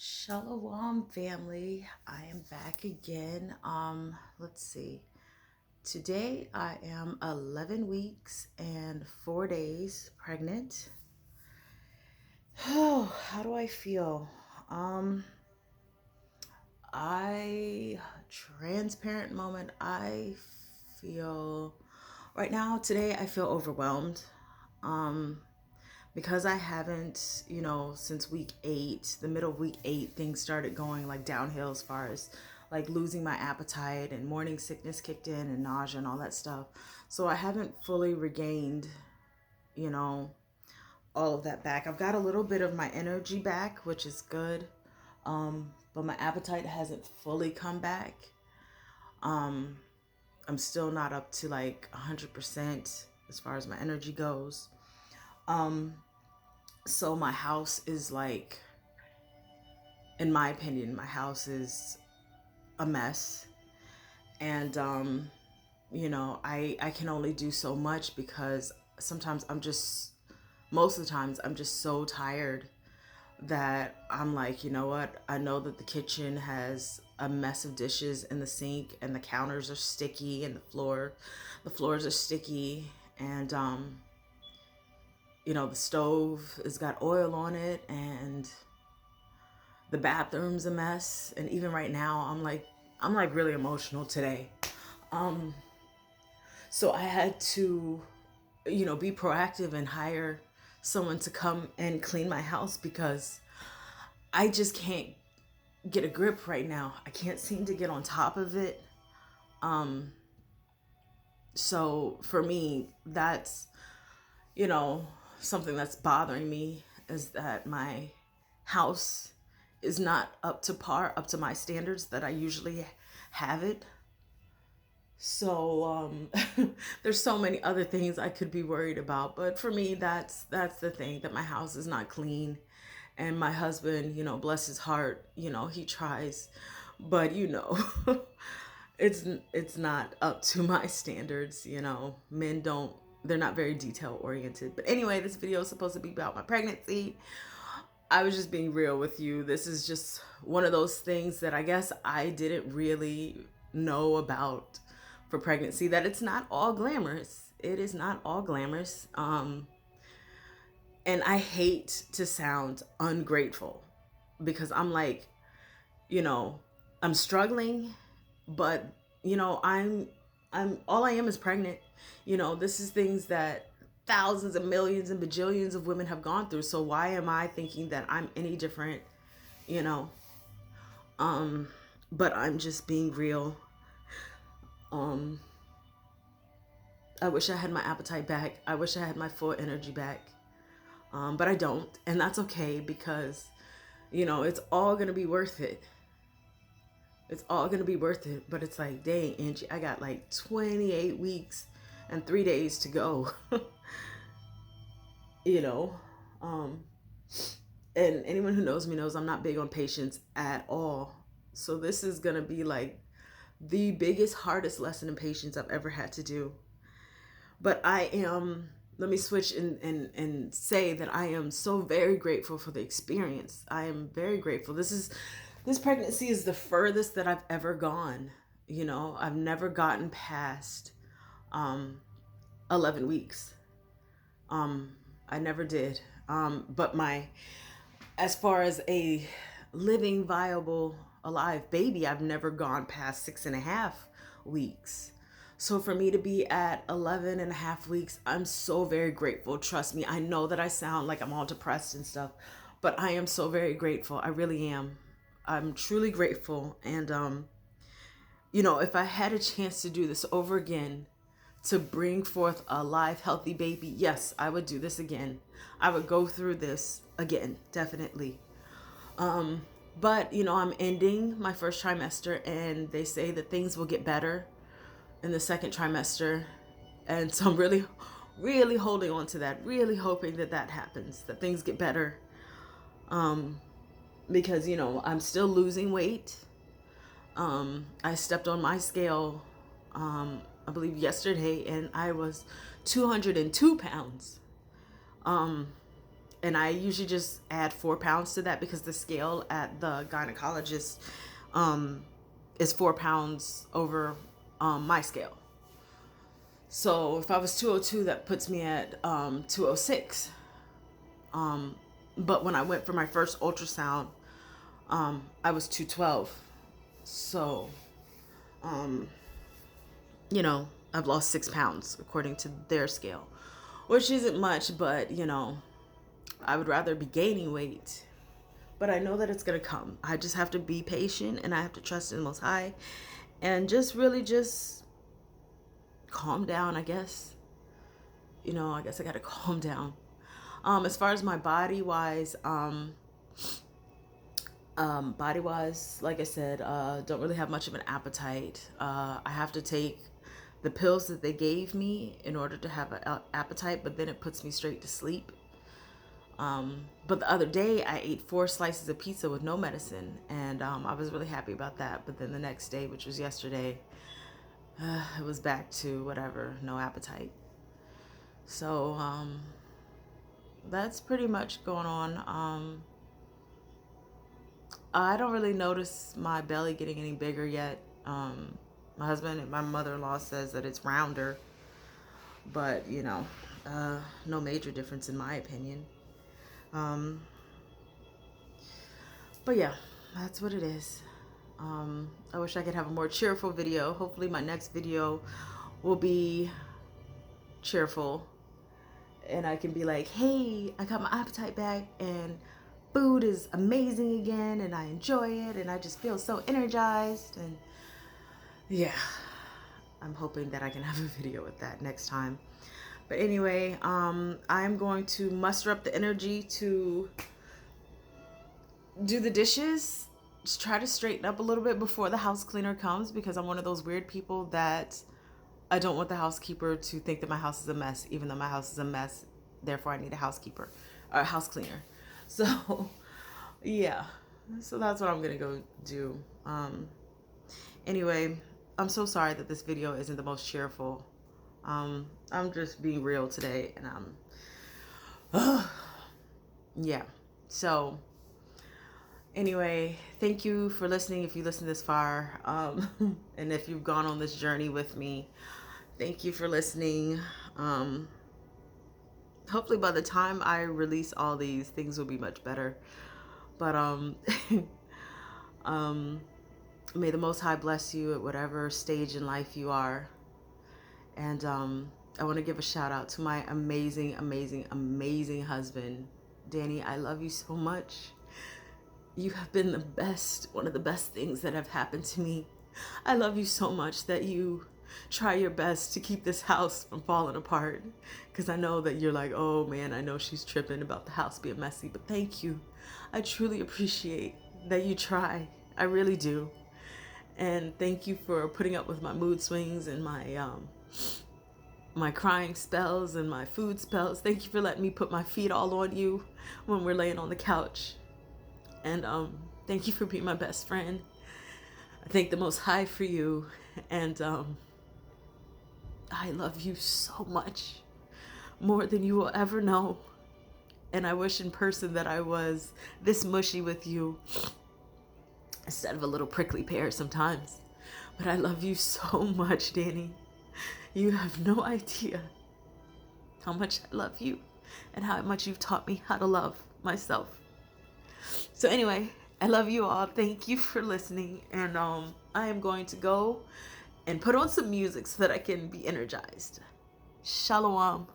Shalom family. I am back again. Let's see. Today I am 11 weeks and 4 days pregnant. Oh, how do I feel? Um I transparent moment. I feel right now today I feel overwhelmed. Um because I haven't, since week 8, the middle of week 8, things started going like downhill as far as like losing my appetite and morning sickness kicked in and nausea and all that stuff. So I haven't fully regained, you know, all of that back. I've got a little bit of my energy back, which is good. But my appetite hasn't fully come back. Um, I'm still not up to like 100% as far as my energy goes. Um, so my house is like, in my opinion, my house is a mess. And I can only do so much because sometimes most of the times I'm just so tired that I'm like, you know what? I know that the kitchen has a mess of dishes in the sink and the counters are sticky and the floors are sticky and the stove has got oil on it and the bathroom's a mess. And even right now I'm like really emotional today. um so I had to be proactive and hire someone to come and clean my house because I just can't get a grip right now. I can't seem to get on top of it. um so for me, that's you know something that's bothering me, is that my house is not up to par, up to my standards that I usually have it. So there's so many other things I could be worried about, but for me, that's the thing, that my house is not clean. And my husband, bless his heart, he tries, but it's it's not up to my standards. Men don't, they're not very detail oriented. But anyway, this video is supposed to be about my pregnancy. I was just being real with you. This is just one of those things that I guess I didn't really know about for pregnancy, that it's not all glamorous. It is not all glamorous. And I hate to sound ungrateful because I'm like, you know, I'm struggling, but I'm all I am is pregnant. This is things that thousands and millions and bajillions of women have gone through. So why am I thinking that I'm any different, you know? Um, but I'm just being real. Um, I wish I had my appetite back. I wish I had my full energy back. But I don't, and that's okay because, it's all gonna be worth it. It's all gonna be worth it. But it's like, dang, Angie, I got like 28 weeks and 3 days to go. you know, um, and anyone who knows me knows I'm not big on patience at all. So this is gonna be like the biggest, hardest lesson in patience I've ever had to do. But I am, let me switch and say that I am so very grateful for the experience. I am very grateful. This pregnancy is the furthest that I've ever gone. I've never gotten past um 11 weeks. um I never did. But as far as a living, viable, alive baby, I've never gone past 6.5 weeks. So for me to be at 11 and a half weeks, I'm so very grateful. Trust me, I know that I sound like I'm all depressed and stuff, but I am so very grateful. I really am. I'm truly grateful. And, if I had a chance to do this over again, to bring forth a live, healthy baby, yes, I would do this again. I would go through this again, definitely. But, I'm ending my first trimester, and they say that things will get better in the second trimester. And so I'm really, really holding on to that, really hoping that that happens, that things get better. Because, I'm still losing weight. I stepped on my scale, I believe yesterday, and I was 202 pounds. And I usually just add 4 pounds to that because the scale at the gynecologist is 4 pounds over my scale. So if I was 202, that puts me at 206. But when I went for my first ultrasound, I was 212. So, you know, I've lost 6 pounds according to their scale, which isn't much, but you know, I would rather be gaining weight. But I know that it's going to come. I just have to be patient, and I have to trust in the Most High and just really just calm down, I guess. You know, I guess I got to calm down. As far as my body wise, like I said, don't really have much of an appetite. I have to take the pills that they gave me in order to have an appetite, but then it puts me straight to sleep. But the other day I ate 4 slices of pizza with no medicine, and I was really happy about that. But then the next day, which was yesterday, it was back to whatever, no appetite. So that's pretty much going on. I don't really notice my belly getting any bigger yet. My husband and my mother-in-law says that it's rounder, but you know, no major difference in my opinion. But yeah, that's what it is. I wish I could have a more cheerful video. Hopefully my next video will be cheerful, and I can be like, hey, I got my appetite back, and food is amazing again, and I enjoy it, and I just feel so energized. And yeah, I'm hoping that I can have a video with that next time. But anyway, I'm going to muster up the energy to do the dishes. Just try to straighten up a little bit before the house cleaner comes, because I'm one of those weird people that I don't want the housekeeper to think that my house is a mess, even though my house is a mess. Therefore, I need a housekeeper or a house cleaner. So yeah, so that's what I'm gonna go do. Anyway, I'm so sorry that this video isn't the most cheerful. I'm just being real today, and yeah. So anyway, thank you for listening. If you listen this far, and if you've gone on this journey with me, thank you for listening. Hopefully by the time I release all these, things will be much better. But may the Most High bless you at whatever stage in life you are. And I want to give a shout out to my amazing, amazing, amazing husband, Danny. I love you so much. You have been the best, one of the best things that have happened to me. I love you so much that you try your best to keep this house from falling apart. Because I know that you're like, oh man, I know she's tripping about the house being messy. But thank you. I truly appreciate that you try. I really do. And thank you for putting up with my mood swings and my crying spells and my food spells. Thank you for letting me put my feet all on you when we're laying on the couch. And thank you for being my best friend. I thank the Most High for you. And I love you so much, more than you will ever know. And I wish in person that I was this mushy with you instead of a little prickly pear sometimes. But I love you so much, Danny. You have no idea how much I love you and how much you've taught me how to love myself. So anyway, I love you all. Thank you for listening. And I am going to go and put on some music so that I can be energized. Shalom.